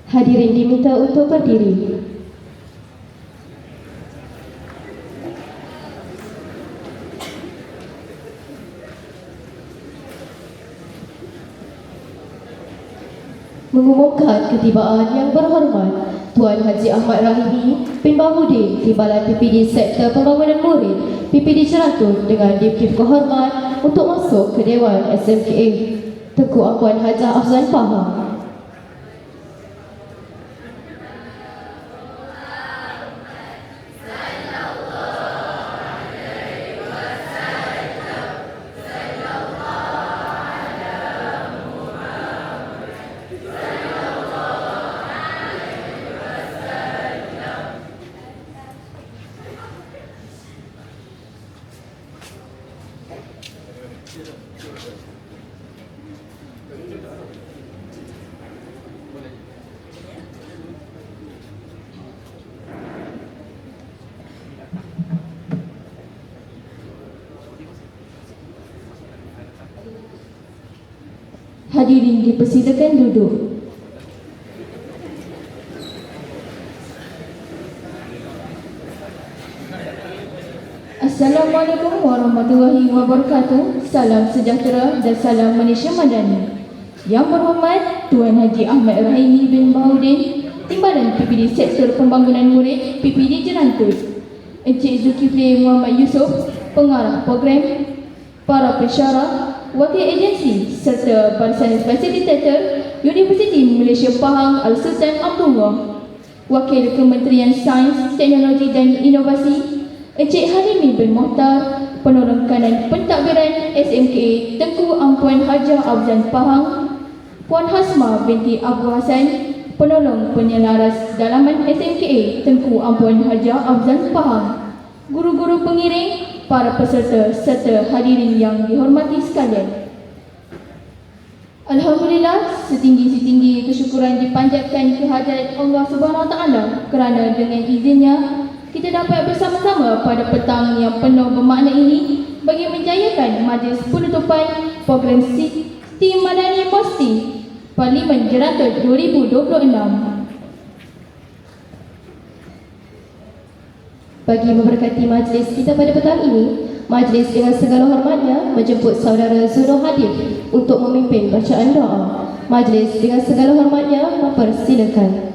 Hadirin diminta untuk berdiri. Mengumumkan ketibaan yang berhormat Tuan Haji Ahmad Rahimi bin Bahudin, Timbalan PPD Sektor Pembangunan Murid PPD Jerantul dengan diptif kehormat untuk masuk ke Dewan SMKA. Tengku Angkuan Hajah Afzan Pahang. Hadirin dipersilakan duduk. Assalamualaikum warahmatullahi wabarakatuh. Salam sejahtera dan salam Malaysia Madani. Yang berhormat Tuan Haji Ahmad Rahimi bin Bahudin, Timbalan PPD Sektor Pembangunan Murid PPD Jerantul, Encik Zulkifli Muhammad Yusof, Pengarah Program, para pensyarah, Wakil Agensi serta Barisan Fasilitator Universiti Malaysia Pahang Al-Sultan Abdullah, Wakil Kementerian Sains, Teknologi dan Inovasi Encik Halimi bin Mohtar, Penolong Kanan Pentadbiran SMKA Tengku Angkuan Hajah Afzan Pahang, Puan Hasma binti Abu Hassan, Penolong Penyelaras Dalaman SMKA Tengku Angkuan Hajah Afzan Pahang, guru-guru pengiring, para peserta serta hadirin yang dihormati sekalian. Alhamdulillah, setinggi-setinggi kesyukuran dipanjatkan kehadirat Allah Subhanahu Wa Taala kerana dengan izinnya kita dapat bersama-sama pada petang yang penuh bermakna ini bagi menjayakan majlis penutupan program Siti Madani Mosti Parlimen Jerantul 2026. Bagi memberkati majlis kita pada petang ini, majlis dengan segala hormatnya menjemput saudara Zuno Hadif untuk memimpin bacaan doa. Majlis dengan segala hormatnya mempersilakan.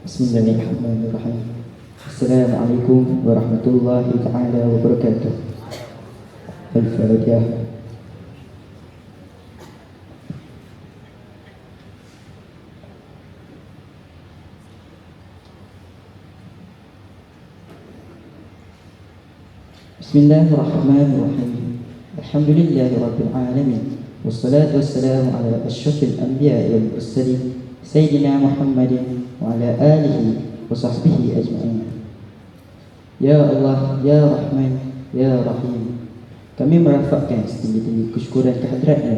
Bismillahirrahmanirrahim. Assalamualaikum warahmatullahi taala wabarakatuh. Al-Fatihah. Bismillahirrahmanirrahim. Alhamdulillahi rabbil alamin. Wassalatu wassalamu ala asyrafil anbiya'i wal mursalin Sayyidina Muhammadin wa ala alihi wa sahbihi ajma'in. Ya Allah, Ya Rahman, Ya Rahim, kami merafakkan setinggi-tinggi kesyukuran kehadratmu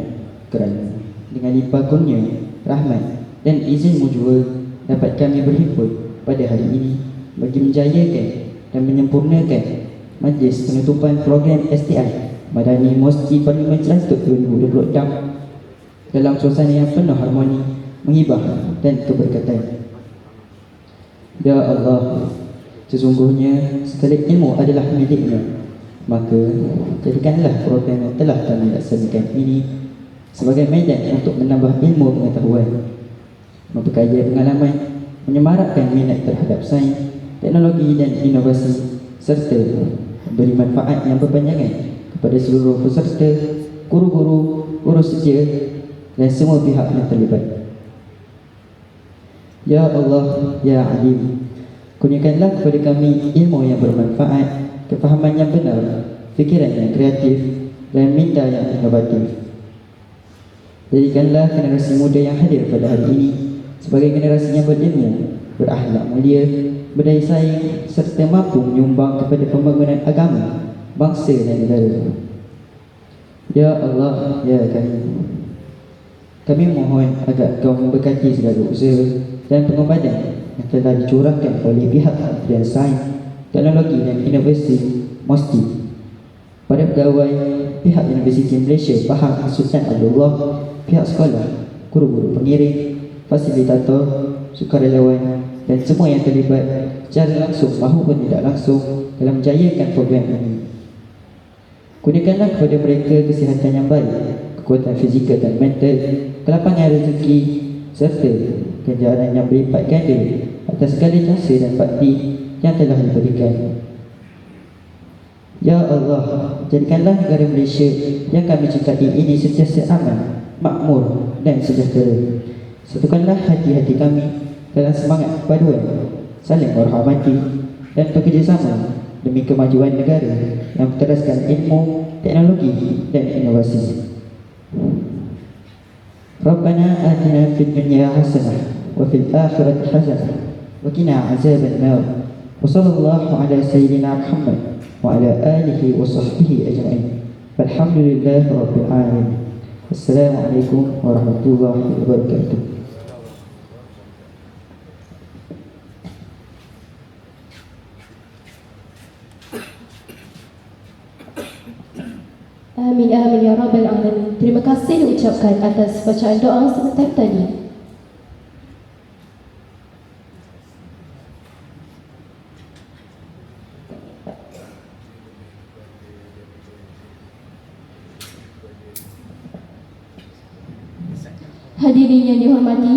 kerana dengan limpah kurnia, rahmat dan izinmu jua dapat kami berhimpun pada hari ini bagi menjayakan dan menyempurnakan majlis penutupan program STI Madani Mosti Parlimen Jerantul 2026 dalam suasana yang penuh harmoni, menghibah dan keberkatan. Ya Allah, sesungguhnya segala ilmu adalah miliknya, maka jadikanlah program yang telah kami laksanakan ini sebagai medan untuk menambah ilmu pengetahuan, memperkaya pengalaman, menyemarakkan minat terhadap sains, teknologi dan inovasi, serta memberi manfaat yang berpanjangan kepada seluruh peserta, guru-guru, guru setia dan semua pihak yang terlibat. Ya Allah, Ya Alim, kurniakanlah kepada kami ilmu yang bermanfaat, kefahaman yang benar, fikiran yang kreatif dan minda yang inovatif. Jadikanlah generasi muda yang hadir pada hari ini sebagai generasi yang berilmu, berakhlak mulia, berdaya saing serta mampu menyumbang kepada pembangunan agama, bangsa dan negara. Ya Allah, Ya Karim, kami mohon agar Kau memberkati segala usaha dan pengobatan yang telah dicurahkan oleh pihak Kementerian Sains, Teknologi dan Inovasi MOSTI. Pada pegawai pihak Universiti Malaysia Pahang Sultan Abdullah, pihak sekolah, guru-guru pengiring, fasilitator, sukarelawan dan semua yang terlibat secara langsung maupun tidak langsung dalam menjayakan program ini. Kurniakanlah kepada mereka kesihatan yang baik, kekuatan fizikal dan mental, kelapangan rezeki serta ganjaran yang berlipat ganda atas segala jasa dan bakti yang telah diberikan. Ya Allah, jadikanlah negara Malaysia yang kami cintai ini sentiasa aman, makmur dan sejahtera. Satukanlah hati-hati kami dalam semangat perpaduan, saling merahmati dan bekerjasama demi kemajuan negara yang berteraskan ilmu, teknologi dan inovasi. Rabbana atina fid dunya hasanah wa fil akhirati hasanah wa qina azaban nar. Wa sallallahu ala sayyidina Muhammad wa ala alihi wa sahbihi ajma'in. Walhamdulillahi rabbil alamin. Assalamualaikum warahmatullahi wabarakatuh. Amin amin ya rabbal alamin. Terima kasih diucapkan atas bacaan doa sebentar tadi. Hadirin yang dihormati,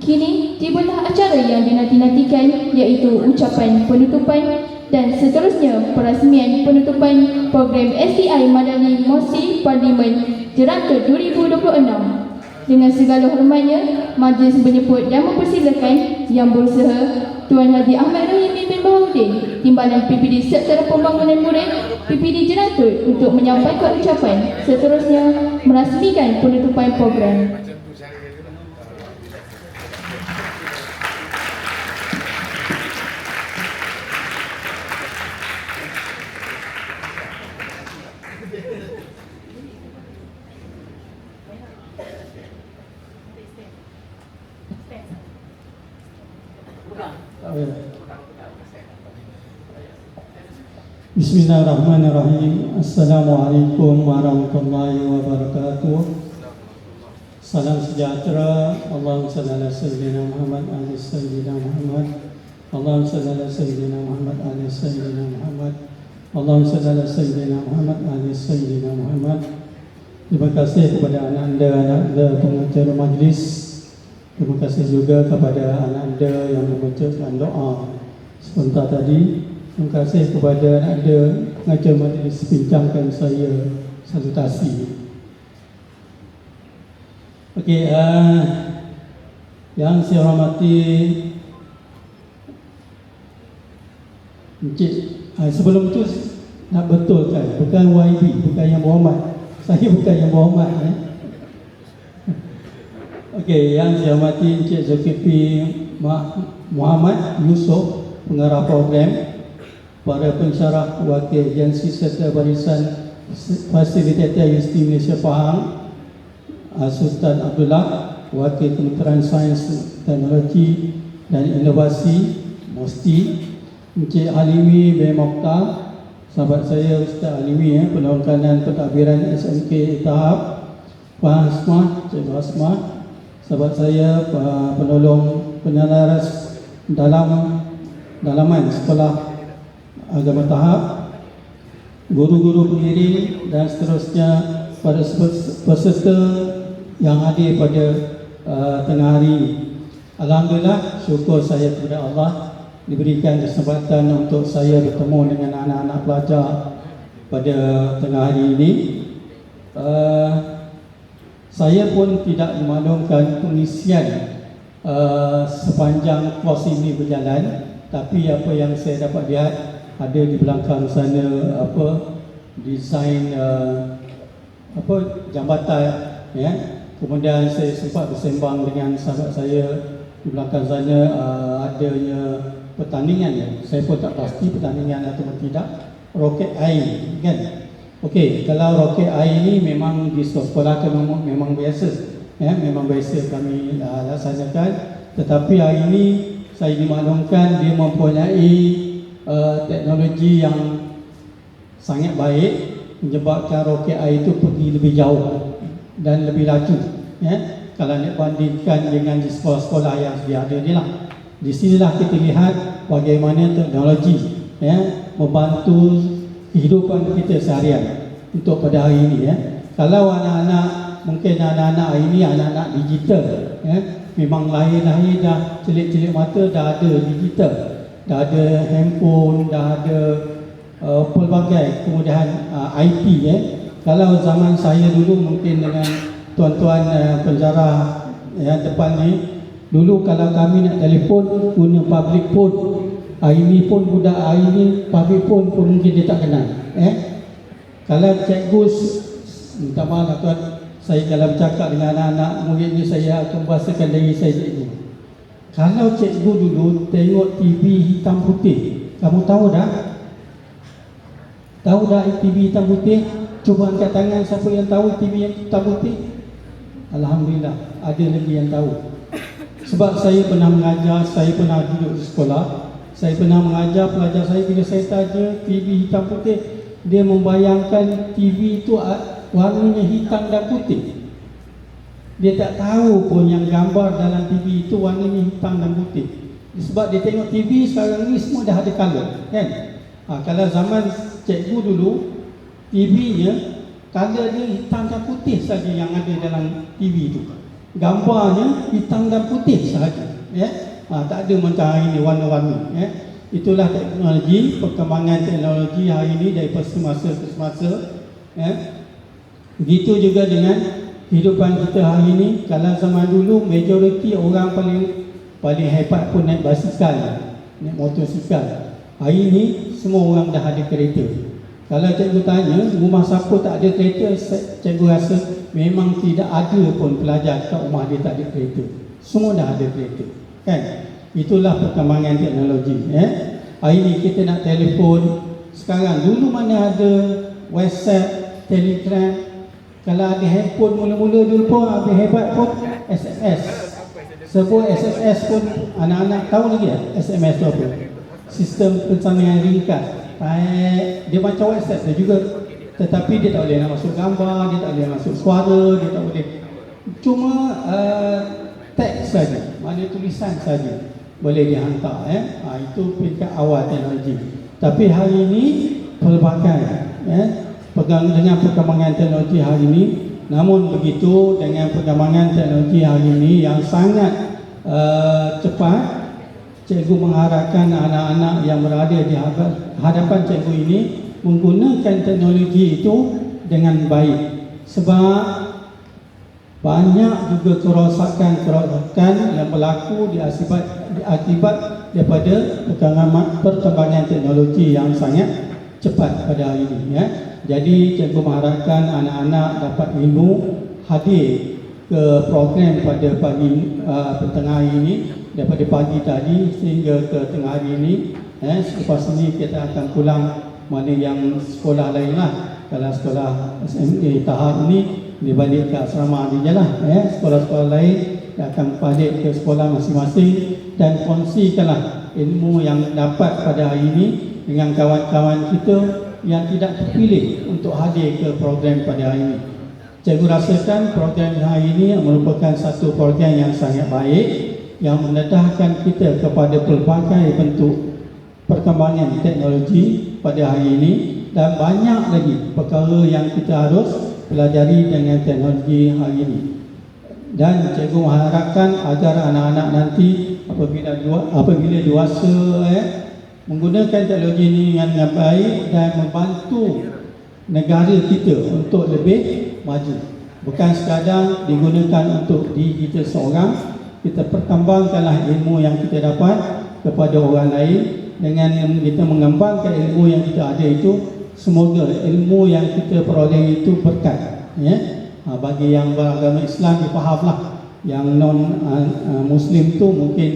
kini tibalah acara yang dinanti-nantikan, iaitu ucapan penutupan dan seterusnya perasmian penutupan program STI Madani MOSTI Parlimen Jerangka 2026. Dengan segala hormatnya, majlis menyebut dan mempersilakan Yang Berusaha Tuan Haji Ahmad Rahimi bin Baharudin, Timbalan PPD Sektor Pembangunan Murid PPD Jerangka, untuk menyampaikan ucapan, seterusnya merasmikan penutupan program. Bismillahirrahmanirrahim. Assalamualaikum warahmatullahi wabarakatuh. Salam sejahtera. Allahumma salli ala sayyidina Muhammad ali sayyidina Muhammad. Allahumma salli ala sayyidina Muhammad ali sayyidina Muhammad. Allahumma salli ala sayyidina Muhammad ali sayyidina Muhammad. Terima kasih kepada anak-anak pengacara majlis. Terima kasih juga kepada anak-anak yang membacakan doa sebentar tadi. Terima kasih kepada anak-anak pengajar majlis bincangkan saya salutasi. Okey, yang saya hormati Encik, sebelum itu nak betulkan, bukan YB, bukan Yang Berhormat. Saya bukan Yang Berhormat. Okey, yang saya hormati Encik Zulkifli Muhammad Yusof, pengarah program, para pensyarah wakil agensi serta barisan fasilitator Universiti Malaysia Pahang, Sultan Abdullah, wakil Kementerian Sains, Teknologi dan Inovasi MOSTI, Encik Halimi bin Mokhtar, sahabat saya Ustaz Halimi, penolong kanan pentadbiran SMK Tahap, Puan Hasmah, Encik Hasmah, sahabat saya penolong penyelaras dalaman sekolah agama Tahap, guru-guru pengiring dan seterusnya, pada peserta yang hadir pada tengah hari ini. Alhamdulillah, syukur saya kepada Allah diberikan kesempatan untuk saya bertemu dengan anak-anak pelajar pada tengah hari ini. Saya pun tidak dimaklumkan pengisian sepanjang kos ini berjalan, tapi apa yang saya dapat lihat, ada di belakang sana desain jambatan, ya. Kemudian saya sempat bersembang dengan sahabat saya di belakang sana, adanya pertandingan, ya. Saya pun tak pasti pertandingan atau tidak, roket air, kan. Okey, kalau roket air ini memang di sekolah memang biasa, ya, memang biasa kami laksanakan. Tetapi hari ini saya dimaklumkan dia mempunyai teknologi yang sangat baik menyebabkan roket air itu pergi lebih jauh dan lebih laju, ya. Kalau nak bandingkan dengan di sekolah-sekolah yang sedia ada ni lah. Di sinilah kita lihat bagaimana teknologi, ya, membantu kehidupan kita seharian untuk pada hari ini, ya. Kalau anak-anak, mungkin anak-anak hari ini anak-anak digital, ya, memang lahir-lahir dah celik-celik mata dah ada digital, dah ada handphone, dah ada pelbagai kemudahan IT, ya. Kalau zaman saya dulu mungkin dengan tuan-tuan penjara yang depan ni, dulu kalau kami nak telefon guna public phone. Hari ni pun budak hari ni public phone pun mungkin dia tak kenal, Kalau cikgu, minta maaf lah tuan, saya kalau bercakap dengan anak-anak murid ni, saya akan bahasakan dari saya cikgu. Kalau cikgu dulu tengok TV hitam putih, kamu tahu dah? Tahu dah TV hitam putih? Cuba angkat tangan siapa yang tahu TV yang hitam putih? Alhamdulillah, ada lagi yang tahu. Sebab saya pernah mengajar, saya pernah duduk di sekolah, saya pernah mengajar pelajar saya. Bila saya tanya TV hitam putih, dia membayangkan TV itu warnanya hitam dan putih. Dia tak tahu pun yang gambar dalam TV itu warnanya hitam dan putih. Sebab dia tengok TV sekarang ni semua dah ada color, kan? Kalau zaman cikgu dulu, TV-nya color dia hitam dan putih saja yang ada dalam TV itu. Gambarnya hitam dan putih sahaja, ya. Tak ada macam hari ini warna-warni, ya. Itulah teknologi, perkembangan teknologi hari ini daripada semasa ke semasa, ya. Begitu juga dengan kehidupan kita hari ini. Kalau zaman dulu majoriti orang paling hebat pun naik basikal, naik motosikal. Hari ini semua orang dah ada kereta. Kalau cikgu tanya rumah siapa tak ada kereta, cikgu rasa memang tidak ada pun pelajar kat rumah dia tak ada kereta. Semua dah ada kereta, kan? Itulah perkembangan teknologi, ya. Hari ini kita nak telefon. Sekarang dulu mana ada WhatsApp, Telegram. Kalau ada handphone mula-mula dulu pun ada hebat pun SMS. Sebut SMS pun anak-anak tahu lagi ya SMS tu apa? Sistem pesanan ringkas. Dia macam WhatsApp dia juga, tetapi dia tak boleh nak masuk gambar, dia tak boleh masuk suara, dia tak boleh. Cuma teks saja, maknanya tulisan saja boleh dihantar, ya. Itu peringkat awal teknologi. Tapi hari ini pelbagai, ya, dengan perkembangan teknologi hari ini. Namun begitu, dengan perkembangan teknologi hari ini yang sangat cepat, cikgu mengharapkan anak-anak yang berada di hadapan cikgu ini menggunakan teknologi itu dengan baik. Sebab banyak juga kerosakan yang berlaku akibat daripada perkembangan teknologi yang sangat cepat pada hari ini, ya. Jadi cikgu mengharapkan anak-anak dapat ilmu, hadir ke program pada pagi petengah hari ini, daripada pagi tadi sehingga ke tengah hari ini. Selepas ini kita akan pulang, mana yang sekolah lain lah. Kalau sekolah SMA tahap ini dibalik ke asrama di jalan, sekolah-sekolah lain akan balik ke sekolah masing-masing dan kongsikanlah ilmu yang dapat pada hari ini dengan kawan-kawan kita yang tidak terpilih untuk hadir ke program pada hari ini. Cikgu rasakan program hari ini merupakan satu program yang sangat baik, yang mendedahkan kita kepada pelbagai bentuk perkembangan teknologi pada hari ini, dan banyak lagi perkara yang kita harus pelajari dengan teknologi hari ini. Dan cikgu mengharapkan agar anak-anak nanti apabila dewasa, menggunakan teknologi ini dengan baik dan membantu negara kita untuk lebih maju. Bukan sekadar digunakan untuk diri kita seorang, kita perkembangkanlah ilmu yang kita dapat kepada orang lain. Dengan kita mengembangkan ilmu yang kita ada itu, semoga ilmu yang kita peroleh itu berkat, bagi yang beragama Islam difahamlah. Yang non Muslim tu mungkin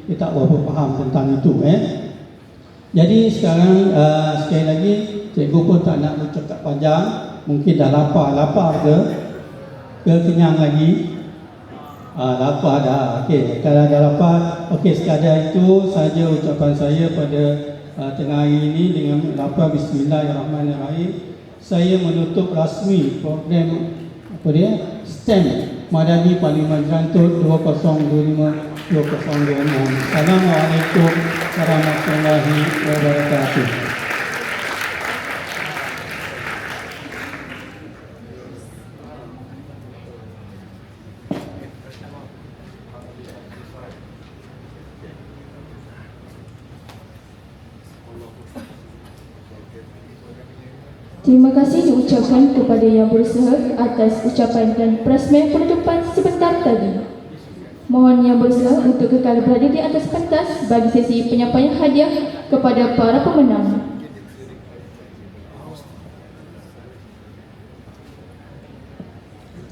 dia tak berapa faham tentang itu, Jadi sekarang sekali lagi cikgu pun tak nak bercakap panjang. Mungkin dah lapar ke kenyang lagi? Lapar dah. Okey, kalau dah lapar, okey, sekadar itu saja ucapan saya pada tengah hari ini dengan lafaz Bismillahirrahmanirrahim. Saya menutup rasmi program STEM Madani Parlimen Jantut 2025-2026. Assalamualaikum warahmatullahi wabarakatuh. Terima kasih diucapkan kepada yang berusaha atas ucapan dan perasmian penutupan sebentar tadi. Mohon yang berusaha untuk kekal berada di atas pentas bagi sesi penyampaian hadiah kepada para pemenang.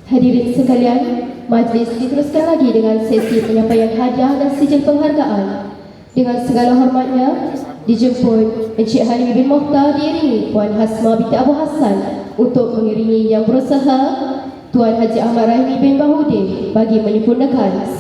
Hadirin sekalian, majlis diteruskan lagi dengan sesi penyampaian hadiah dan sijil penghargaan. Dengan segala hormatnya, dijemput Encik Halim bin Mokhtar diiringi Puan Hasma binti Abu Hassan untuk mengiringi yang berusaha Tuan Haji Ahmad Rahimi bin Bahudin bagi menyempurnakan sesi